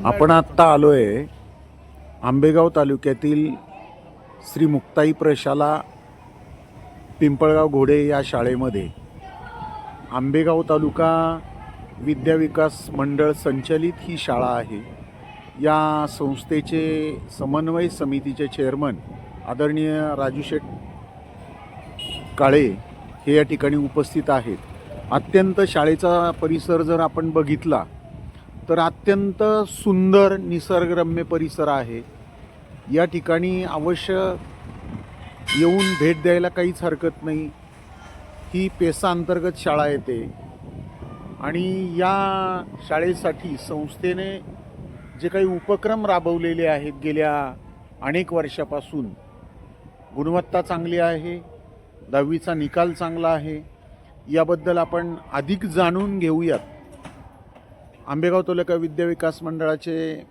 आपण आता आलोय आंबेगाव तालुक्यातील श्री मुक्ताई प्रशाला पिंपळगाव घोडे या शाळेमध्ये आंबेगाव तालुका विद्या विकास मंडळ संचलित ही शाळा आहे। या संस्थेचे समन्वय समितीचे चेअरमन आदरणीय राजू शेठ काळे हे या ठिकाणी उपस्थित आहेत। अत्यंत शाळेचा परिसर जर आपण बघितला तर अत्यंत सुंदर निसर्गरम्य परिसर आहे। या ठिकाणी अवश्य येऊन भेट द्यायला काहीच हरकत नाही। ही पेसा अंतर्गत शाळा येते आणि या शाळेसाठी संस्थेने जे काही उपक्रम राबवलेले आहेत गेल्या अनेक वर्षापासून, गुणवत्ता चांगली आहे, 10वीचा निकाल चांगला आहे, याबद्दल आपण अधिक जाणून घेऊयात। आंबेगाव तालुका विद्या विकास मंडळाचे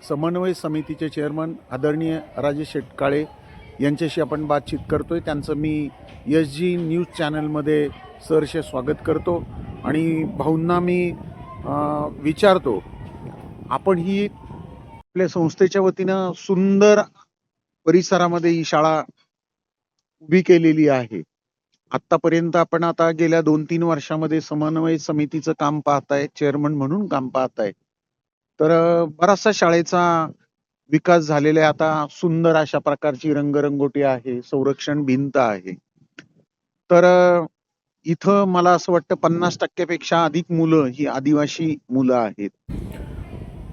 समन्वय समितीचे चेअरमन आदरणीय राजेश शेठ काळे यांच्याशी आपण बातचीत करतोय। त्यांचं मी SG न्यूज चॅनलमध्ये सहर्ष स्वागत करतो आणि भाऊंना मी विचारतो, आपण ही आपल्या संस्थेच्या वतीनं सुंदर परिसरामध्ये ही शाळा उभी केलेली आहे। आतापर्यंत आपण आता गेल्या 2-3 वर्षामध्ये समन्वय समितीचं काम पाहताय, चेअरमन म्हणून काम पाहताय, तर बराचसा शाळेचा विकास झालेला आहे। आता सुंदर अशा प्रकारची रंगरंगोटी आहे, संरक्षण भिंत आहे। तर इथं मला असं वाटतं 50% पेक्षा अधिक मुलं ही आदिवासी मुलं आहेत।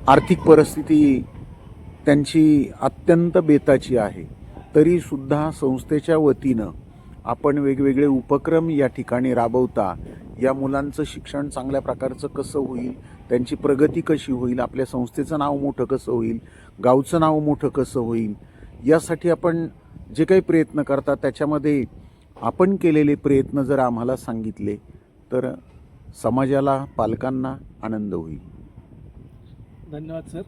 आर्थिक परिस्थिती त्यांची अत्यंत बेताची आहे, तरी सुद्धा संस्थेच्या वतीनं आपण वेगवेगळे उपक्रम या ठिकाणी राबवता या मुलांचं शिक्षण चांगल्या प्रकारचं कसं होईल, त्यांची प्रगती कशी होईल, आपल्या संस्थेचं नाव मोठं कसं होईल, गावचं नाव मोठं कसं होईल, यासाठी आपण जे काही प्रयत्न करता त्याच्यामध्ये आपण केलेले प्रयत्न जर आम्हाला सांगितले तर समाजाला, पालकांना आनंद होईल। धन्यवाद सर।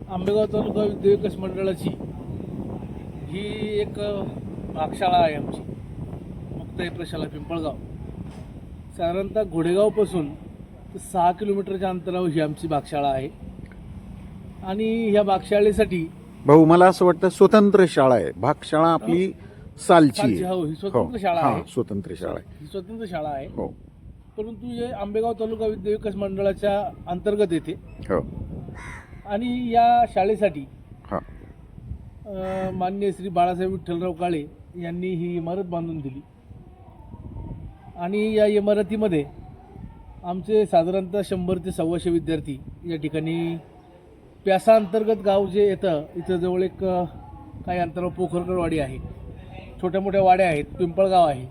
आंबेगाव तालुका विद्या विकास मंडळाची ही एक भागशाळा आहे आमची, मुक्ताई प्रशाला पिंपळगाव। साधारणतः घोडेगावपासून 6 किलोमीटरच्या अंतरावर ही आमची भागशाळा आहे आणि ह्या भागशाळेसाठी भाऊ मला असं वाटतं स्वतंत्र शाळा आहे, भागशाळा आपली सालची आहे। हो, ही स्वतंत्र शाळा आहे, स्वतंत्र शाळा आहे, ही स्वतंत्र शाळा आहे। हो, परंतु हे आंबेगाव तालुका विद्या विकास मंडळाच्या अंतर्गत येते। हो, आणि या शाळेसाठी हा माननीय श्री बाळासाहेब विठ्ठलराव काळे यांनी ही इमारत बांधून दिली आणि या इमारतीमध्ये आमचे साधारणतः 100 ते 125 विद्यार्थी या ठिकाणी प्यासा अंतर्गत गाव जे येतं, इथं जवळ एक काही अंतरावर पोखरकरवाडी आहे, छोट्या मोठ्या वाड्या आहेत, पिंपळगाव आहे।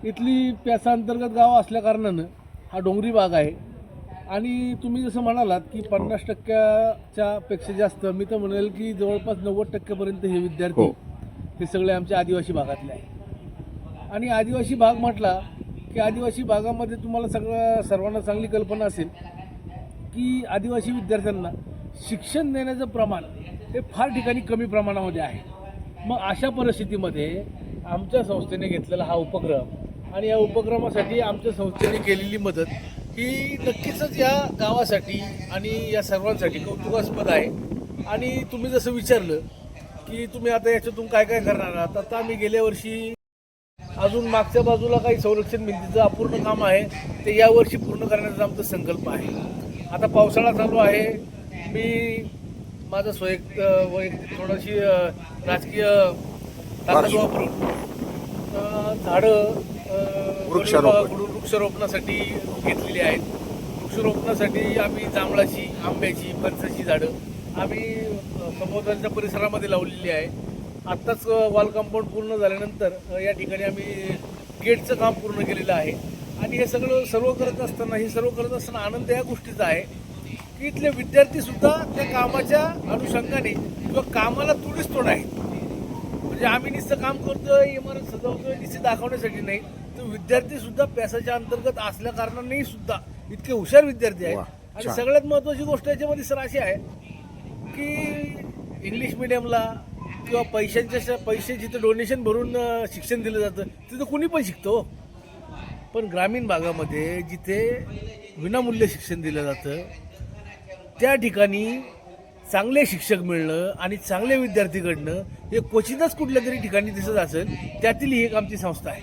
इथली प्यासा अंतर्गत गाव असल्या कारणानं हा डोंगरी भाग आहे आणि तुम्ही जसं म्हणालात की 50% पेक्षा जास्त, मी तर म्हणेल की जवळपास 90% हे विद्यार्थी हे सगळे आमच्या आदिवासी भागातले आहेत। आणि आदिवासी भाग म्हटला की आदिवासी भागामध्ये तुम्हाला सर्वांना चांगली कल्पना असेल की आदिवासी विद्यार्थ्यांना शिक्षण देण्याचं प्रमाण हे फार ठिकाणी कमी प्रमाणामध्ये आहे। मग अशा परिस्थितीमध्ये आमच्या संस्थेने घेतलेला हा उपक्रम आणि या उपक्रमासाठी आमच्या संस्थेने केलेली मदत ही नक्कीच या गावासाठी आणि या सर्वांसाठी कौतुकास्पद आहे। आणि तुम्ही जसं विचारलं की तुम्ही आता याच्यातून काय काय करणार आहात, आता आम्ही गेल्या वर्षी अजून मागच्या बाजूला काही संरक्षण भिंतीचं अपूर्ण काम आहे, ते यावर्षी पूर्ण करण्याचा आमचा संकल्प आहे. आता पावसाळा चालू आहे. मी माझं वैयक्तिक थोडीशी राजकीय ताकद वापरून झाडं वृक्षारोपणासाठी घेतलेली आहेत. वृक्षारोपणासाठी आम्ही जांभळाची, आंब्याची, फणसाची झाडं आम्ही सभोवतालच्या परिसरामध्ये लावलेली आहे. आत्ताच वॉल कंपाऊंड पूर्ण झाल्यानंतर या ठिकाणी आम्ही गेटचं काम पूर्ण केलेलं आहे. आणि हे सर्व करत असताना आनंद या गोष्टीचा आहे की इथले विद्यार्थीसुद्धा त्या कामाच्या अनुषंगाने किंवा कामाला तुडीस तोड आहेत. म्हणजे आम्ही नुसतं काम करतोय, इमारत सजवतोय नुसते दाखवण्यासाठी नाही, तर विद्यार्थीसुद्धा पैशाच्या अंतर्गत असल्या कारणानेही सुद्धा इतके हुशार विद्यार्थी आहेत. आणि सगळ्यात महत्त्वाची गोष्ट याच्यामध्ये सर अशी आहे की इंग्लिश मिडियमला किंवा पैसे जिथं डोनेशन भरून शिक्षण दिलं जातं तिथं कुणी पण शिकतो. पण ग्रामीण भागामध्ये जिथे विनामूल्य शिक्षण दिलं जातं त्या ठिकाणी चांगले शिक्षक मिळणं आणि चांगले विद्यार्थी घडणं हे क्वचितच कुठल्या तरी ठिकाणी दिसत असेल. त्यातील ही एक आमची संस्था आहे.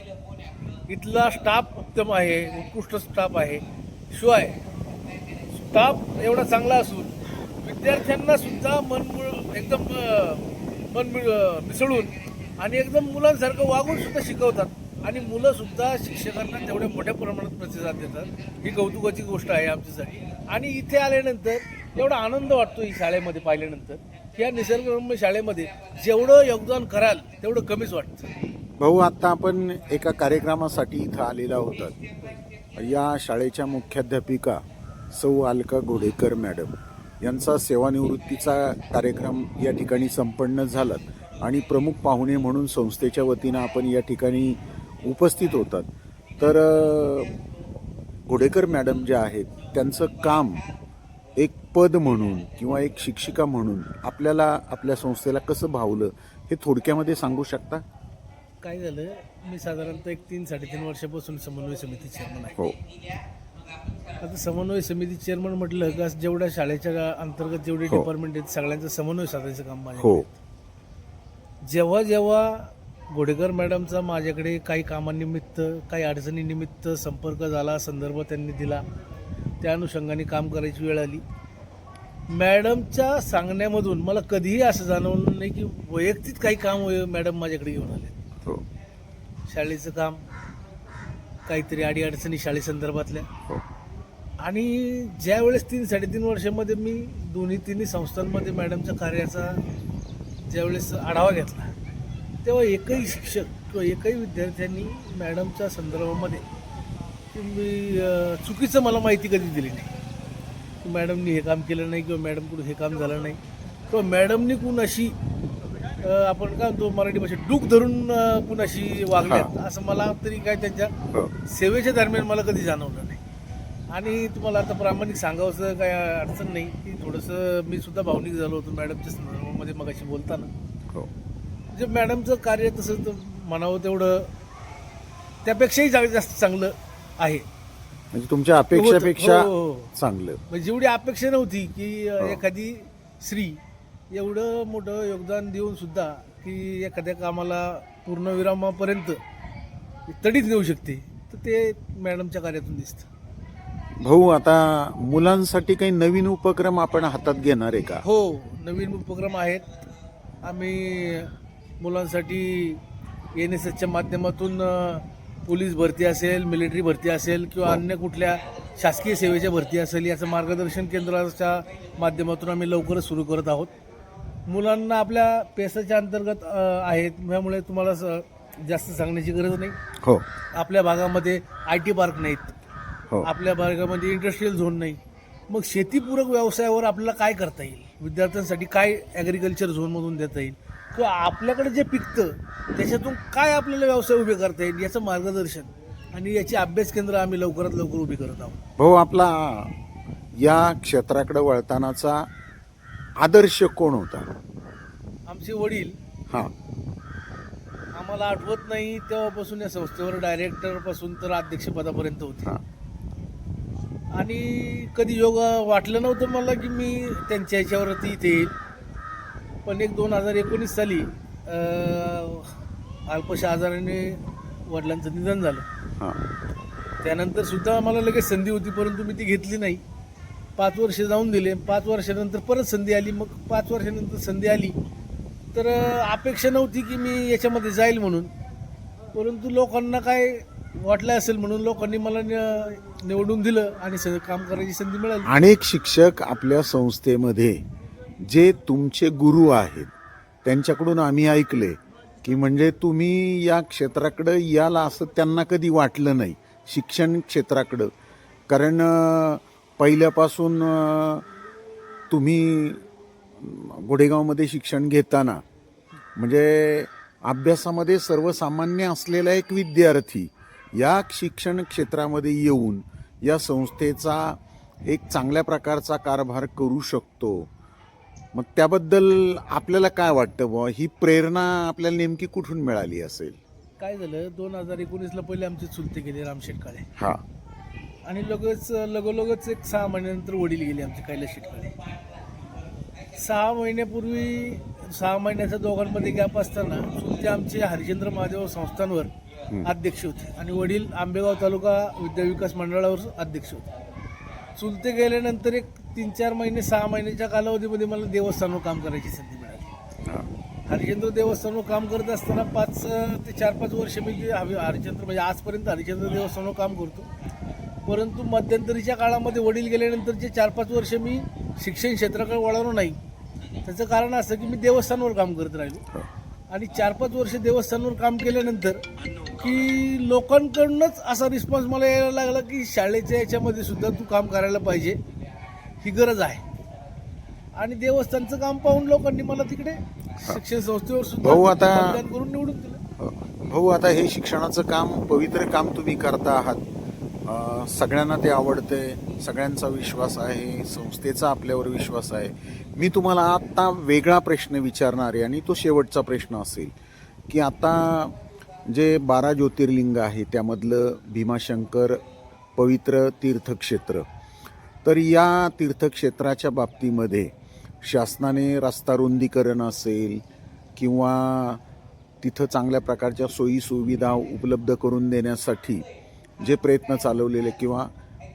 इथला स्टाफ उत्तम आहे, उत्कृष्ट स्टाफ आहे. शिवाय स्टाफ एवढा चांगला असून विद्यार्थ्यांना सुद्धा मन मिसळून आणि एकदम मुलांसारखं वागून सुद्धा शिकवतात. आणि मुलं सुद्धा शिक्षकांना तेवढ्या मोठ्या प्रमाणात प्रतिसाद देतात. ही कौतुकाची गोष्ट आहे आमच्यासाठी. आणि इथे आल्यानंतर एवढा आनंद वाटतो ही शाळेमध्ये पाहिल्यानंतर की या निसर्गरम्य शाळेमध्ये जेवढं योगदान कराल तेवढं कमीच वाटतं. भाऊ, आता आपण एका कार्यक्रमासाठी इथं आलेला होतात. या शाळेच्या मुख्याध्यापिका सौ अलका घोडेकर मॅडम यांचा सेवानिवृत्तीचा कार्यक्रम या ठिकाणी संपन्न झाला आणि प्रमुख पाहुणे म्हणून संस्थेच्या वतीनं आपण या ठिकाणी उपस्थित होतात. तर घोडेकर मॅडम ज्या आहेत त्यांचं काम एक पद म्हणून किंवा एक शिक्षिका म्हणून आपल्याला आपल्या संस्थेला कसं भावलं हे थोडक्यामध्ये सांगू शकता? काय झालं, मी साधारणतः एक 3-3.5 वर्षापासून समन्वय समिती चेअरमन आहे. हो. आता समन्वय समिती चेअरमन म्हटलं का जेवढ्या शाळेच्या अंतर्गत जेवढे डिपार्टमेंट आहेत सगळ्यांचं समन्वय साधायचं काम माझ्याकडे. जेव्हा जेव्हा घोडेकर मॅडमचा माझ्याकडे काही कामानिमित्त, काही अडचणीनिमित्त संपर्क झाला, संदर्भ त्यांनी दिला, त्या अनुषंगाने काम करायची वेळ आली. मॅडमच्या सांगण्यामधून मला कधीही असं जाणवलं नाही की वैयक्तिक काही काम मॅडम माझ्याकडे घेऊन आले. शाळेचं काम, काहीतरी अडीअडचणी शाळेसंदर्भातल्या. आणि ज्या वेळेस 3-3.5 वर्षामध्ये मी तिन्ही संस्थांमध्ये मॅडमच्या कार्याचा ज्यावेळेस आढावा घेतला तेव्हा एकही शिक्षक किंवा एकही विद्यार्थ्यांनी मॅडमच्या संदर्भामध्ये चुकीचं मला माहिती कधी दिली नाही की मॅडमनी हे काम केलं नाही किंवा मॅडमकडून हे काम झालं नाही किंवा मॅडमनी कुणाशी आपण काय म्हणतो मराठी भाषेत डूक धरून कुणाशी वागल्यात असं मला तरी काय त्यांच्या सेवेच्या दरम्यान मला कधी जाणवलं नाही. आणि तुम्हाला आता प्रामाणिक सांगावंसं काय अडचण नाही की थोडंसं मी सुद्धा भावनिक झालो होतो मॅडमच्या संदर्भामध्ये मगाशी बोलताना. म्हणजे मॅडमचं कार्य तसं तर म्हणावं तेवढं त्यापेक्षाही जास्त चांगलं आहे. म्हणजे तुमच्या अपेक्षेपेक्षा चांगलं. म्हणजे जेवढी अपेक्षा नव्हती की एखादी स्त्री एवढं मोठं योगदान देऊन सुद्धा की एखाद्या कामाला पूर्णविरामापर्यंत तडीच नेऊ शकते, तर ते मॅडमच्या कार्यातून दिसतं. भाऊ, आता मुलांसाठी काही नवीन उपक्रम आपण हातात घेणार आहे का? हो, नवीन उपक्रम आहेत. आम्ही मुलांसाठी NSSच्या माध्यमातून पोलीस भरती असेल, मिलिटरी भरती असेल किंवा अन्य कुठल्या शासकीय सेवेच्या भरती असेल याचं मार्गदर्शन केंद्राच्या माध्यमातून आम्ही लवकरच सुरू करत आहोत. मुलांना आपल्या पेसाच्या अंतर्गत आहेत त्यामुळे तुम्हाला जास्त सांगण्याची गरज नाही. हो. आपल्या भागामध्ये IT पार्क नाहीत. हो. आपल्या भागामध्ये इंडस्ट्रियल झोन नाही. मग शेतीपूरक व्यवसायावर आपल्याला काय करता येईल, विद्यार्थ्यांसाठी काय ॲग्रिकल्चर झोनमधून देता येईल किंवा आपल्याकडे जे पिकतं त्याच्यातून काय आपल्याला व्यवसाय उभे करता येईल याचं मार्गदर्शन आणि याची अभ्यास केंद्र आम्ही लवकरात लवकर उभी करत आहोत. भाऊ, आपला या क्षेत्राकडे वळतानाचा आदर्श कोण होता? आमचे वडील. आम्हाला आठवत नाही तेव्हापासून या संस्थेवर डायरेक्टरपासून तर अध्यक्षपदापर्यंत होते. आणि कधी योग वाटलं नव्हतं मला की मी त्यांच्या ह्याच्यावरती इथे येईल. पण 2019 साली अल्पशा आजाराने वडिलांचं निधन झालं. हां त्यानंतर सुद्धा मला लगेच संधी होती, परंतु मी ती घेतली नाही. 5 वर्ष जाऊन दिले. 5 वर्षानंतर परत संधी आली. मग 5 वर्षानंतर संधी आली तर अपेक्षा नव्हती की मी याच्यामध्ये जाईल म्हणून, परंतु लोकांना काय वाटलं असेल म्हणून लोकांनी मला निवडून दिलं आणि काम करायची संधी मिळाली. अनेक शिक्षक आपल्या संस्थेमध्ये जे तुमचे गुरु आहेत त्यांच्याकडून आम्ही ऐकले की म्हणजे तुम्ही या क्षेत्राकडं याला असं त्यांना कधी वाटलं नाही, शिक्षण क्षेत्राकडं. कारण पहिल्यापासून तुम्ही गोडेगावमध्ये शिक्षण घेताना म्हणजे अभ्यासामध्ये सर्वसामान्य असलेला एक विद्यार्थी या शिक्षण क्षेत्रामध्ये येऊन या संस्थेचा एक चांगल्या प्रकारचा कारभार करू शकतो. मग त्याबद्दल आपल्याला काय वाटतं बुवा, ही प्रेरणा आपल्याला नेमकी कुठून मिळाली असेल? काय झालं, 2019ला पहिले आमचे चुलते गेले रामशेठ काळे. हां आणि लगोलगच एक 6 महिन्यानंतर वडील गेले आमचे कैलास शेटकाळे. 6 महिन्यापूर्वी 6 महिन्याच्या दोघांमध्ये गॅप असताना चुलते आमचे हरिश्चंद्र महादेव संस्थानवर अध्यक्ष होते आणि वडील आंबेगाव तालुका विद्याविकास मंडळावर अध्यक्ष होते. चुलते गेल्यानंतर एक 3-4 महिने 6 महिन्याच्या कालावधीमध्ये मला देवस्थानवर काम करायची संधी मिळाली. हरिश्चंद्र देवस्थानवर काम करत असताना 5 ते 4-5 वर्ष मी हरिश्चंद्र म्हणजे आजपर्यंत हरिश्चंद्र देवस्थानवर काम करतो. परंतु मध्यंतरीच्या काळामध्ये वडील गेल्यानंतरचे 4-5 वर्ष मी शिक्षण क्षेत्राकडे वळालो नाही. त्याचं कारण असं की मी देवस्थानवर काम करत राहिलो आणि 4-5 वर्ष देवस्थानवर काम केल्यानंतर की लोकांकडूनच असा रिस्पॉन्स मला यायला लागला की शाळेच्या याच्यामध्ये सुद्धा तू काम करायला पाहिजे, ही गरज आहे. आणि देवस्थानचं काम पाहून लोकांनी मला तिकडे शिक्षण संस्थेवर सुद्धा मतदान करून निवडून दिलं. भाऊ, आता हे शिक्षणाचं काम, पवित्र काम तुम्ही करता आहात. सगळ्यांना ते आवडतंय, सगळ्यांचा विश्वास आहे, संस्थेचा आपल्यावर विश्वास आहे. मी तुम्हाला आता वेगळा प्रश्न विचारणार आहे आणि तो शेवटचा प्रश्न असेल की आता जे 12 ज्योतिर्लिंग आहे त्यामधलं भीमाशंकर पवित्र तीर्थक्षेत्र, तर या तीर्थक्षेत्राच्या बाबतीमध्ये शासनाने रस्ता रुंदीकरण असेल किंवा तिथं चांगल्या प्रकारच्या सोयीसुविधा उपलब्ध करून देण्यासाठी जे प्रयत्न चालवलेले किंवा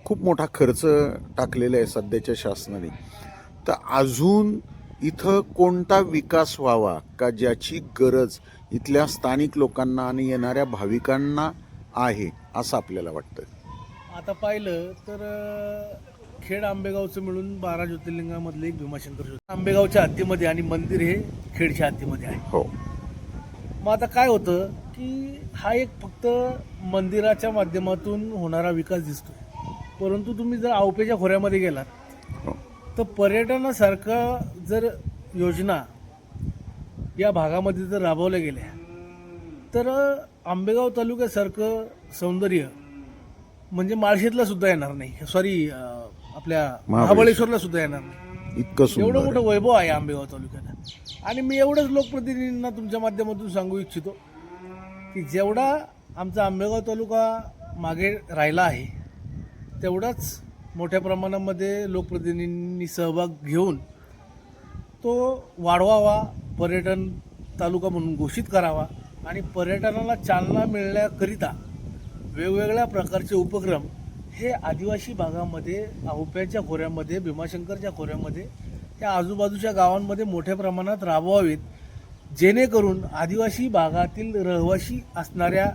खूप मोठा खर्च टाकलेला आहे सध्याच्या शासनाने, तर अजून इथं कोणता विकास व्हावा का ज्याची गरज इथल्या स्थानिक लोकांना आणि येणाऱ्या भाविकांना आहे असं आपल्याला वाटतं? आता पाहिलं तर खेड आंबेगावचं मिळून 12 ज्योतिर्लिंगामधले एक भीमाशंकर आंबेगावच्या हद्दीमध्ये आणि मंदिर हे खेडच्या हद्दीमध्ये आहे. हो. मग आता काय होतं की हा एक फक्त मंदिराच्या माध्यमातून होणारा विकास दिसतोय, परंतु तुम्ही जर आवपेच्या खोऱ्यामध्ये गेलात तर पर्यटनासारखं जर योजना या भागामध्ये जर राबवल्या गेल्या तर आंबेगाव तालुक्यासारखं सौंदर्य म्हणजे माळशेतला सुद्धा येणार नाही, सॉरी आपल्या महाबळेश्वरला सुद्धा येणार नाही. इतकं एवढं मोठं वैभव आहे आंबेगाव तालुक्याला. आणि मी एवढंच लोकप्रतिनिधींना तुमच्या माध्यमातून सांगू इच्छितो की जेवढा आमचा आंबेगाव तालुका मागे राहिला आहे तेवढाच मोठ्या प्रमाणामध्ये लोकप्रतिनिधींनी सहभाग घेऊन तो वाढवावा, पर्यटन तालुका म्हणून घोषित करावा आणि पर्यटनाला चालना मिळण्याकरिता वेगवेगळ्या प्रकारचे उपक्रम हे आदिवासी भागामध्ये, आहोप्याच्या खोऱ्यामध्ये, भीमाशंकरच्या खोऱ्यामध्ये, त्या आजूबाजूच्या गावांमध्ये मोठ्या प्रमाणात राबवावेत, जेणेकरून आदिवासी भागातील रहिवासी असणाऱ्या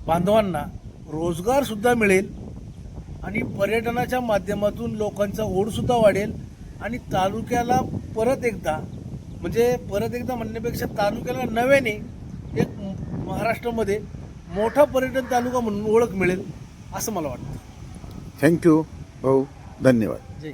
बांधवांना रोजगारसुद्धा मिळेल आणि पर्यटनाच्या माध्यमातून लोकांचा ओढसुद्धा वाढेल आणि तालुक्याला परत एकदा म्हणण्यापेक्षा तालुक्याला नव्याने एक महाराष्ट्रामध्ये मोठा पर्यटन तालुका म्हणून ओळख मिळेल असं मला वाटतं. थँक्यू भाऊ, धन्यवाद. जय